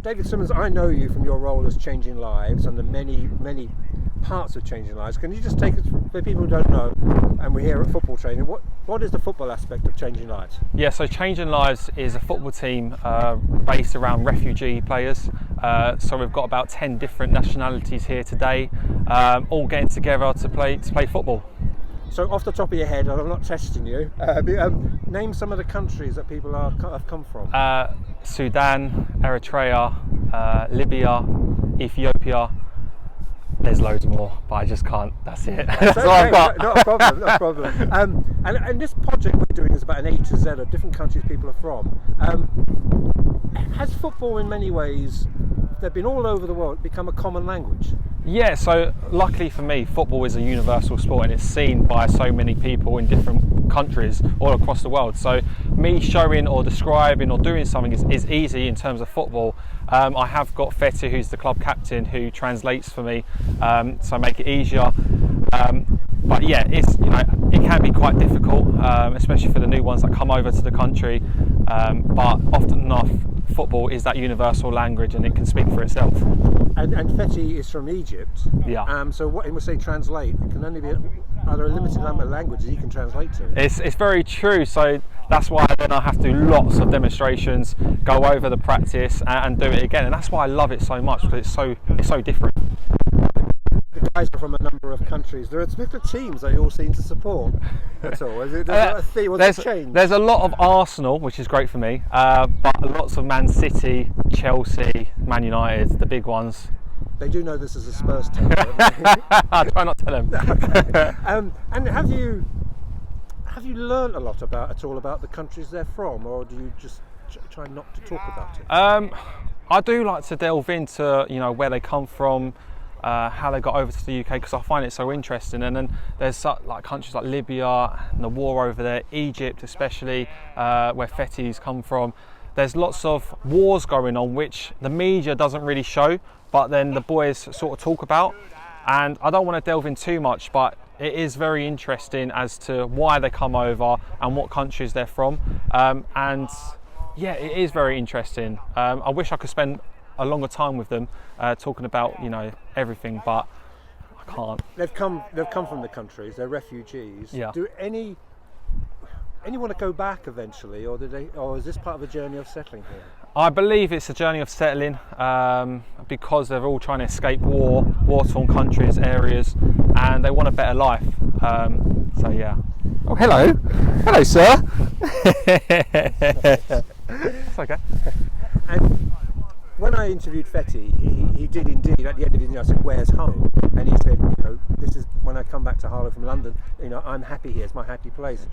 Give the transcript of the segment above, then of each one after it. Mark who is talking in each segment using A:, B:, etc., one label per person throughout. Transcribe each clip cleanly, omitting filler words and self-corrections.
A: David Simmons, I know you from your role as Changing Lives and the many parts of Changing Lives. Can you just take us, for people who don't know, and we're here at football training, what is the football aspect of Changing Lives?
B: Yeah, so Changing Lives is a football team based around refugee players. So we've got about 10 different nationalities here today, all getting together to play football.
A: So off the top of your head, and I'm not testing you, name some of the countries that people have come from.
B: Sudan, Eritrea, Libya, Ethiopia. There's loads more, but I just can't. That's it. That's all I've got.
A: Not a problem. Not a problem. And this project we're doing is about an A to Z of different countries people are from. Has football, in many ways, they've been all over the world, become a common language?
B: Yeah. So luckily for me, football is a universal sport, and it's seen by so many people in different countries all across the world. So me showing or describing or doing something is easy in terms of football. I have got Fethi, who's the club captain, who translates for me, so make it easier. But yeah, it can be quite difficult, especially for the new ones that come over to the country. But often enough, football is that universal language, and it can speak for itself.
A: And Fethi is from Egypt.
B: Yeah.
A: So what when we say translate, it can only be. Are there a limited number of languages you can translate to?
B: It's very true. So that's why then I have to do lots of demonstrations, go over the practice, and do it again. And that's why I love it so much, because it's so different.
A: The guys are from a number of countries. There are particular teams that you all seem to support. That's all. Is it a theme?
B: There's a lot of Arsenal, which is great for me, but lots of Man City, Chelsea, Man United, the big ones.
A: They do know this is a Spurs team.
B: I try not to tell them.
A: Okay. And have you learned a lot about the countries they're from, or do you just try not to talk about it?
B: I do like to delve into where they come from, how they got over to the UK, because I find it so interesting. And then there's like countries like Libya and the war over there, Egypt especially, where Fethi's come from. There's lots of wars going on which the media doesn't really show, but then the boys sort of talk about. And I don't want to delve in too much, but it is very interesting as to why they come over and what countries they're from. And yeah, it is very interesting. I wish I could spend a longer time with them talking about everything, but I can't.
A: They've come from the countries. They're refugees.
B: Yeah.
A: Do any want to go back eventually, or is this part of a journey of settling here?
B: I believe it's a journey of settling, because they're all trying to escape war-torn countries, areas, and they want a better life. So yeah.
C: Oh, hello, sir.
B: It's okay.
A: And when I interviewed Fethi, he did indeed, at the end of it, I said, "Where's home?" And he said, "This is when I come back to Harlow from London. I'm happy here. It's my happy place."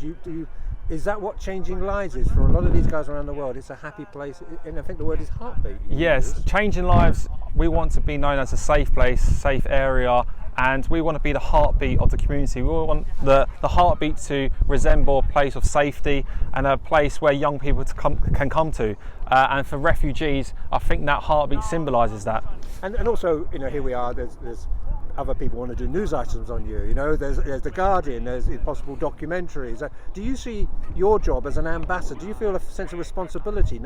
A: Is that what Changing Lives is for a lot of these guys around the world? It's a happy place, and I think the word is heartbeat.
B: Yes, Changing Lives. We want to be known as a safe place, safe area, and we want to be the heartbeat of the community. We want the heartbeat to resemble a place of safety and a place where young people can come to. And for refugees, I think that heartbeat symbolises that.
A: And also, here we are. There's other people want to do news items on you. There's the Guardian. There's possible documentaries. Do you see your job as an ambassador? Do you feel a sense of responsibility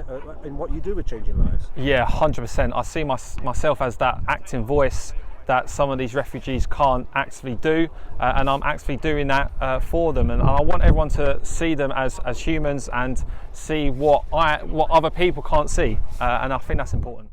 A: in what you do with Changing Lives?
B: Yeah, 100%. I see myself as that acting voice that some of these refugees can't actually do, and I'm actually doing that for them. And I want everyone to see them as humans and see what other people can't see, and I think that's important.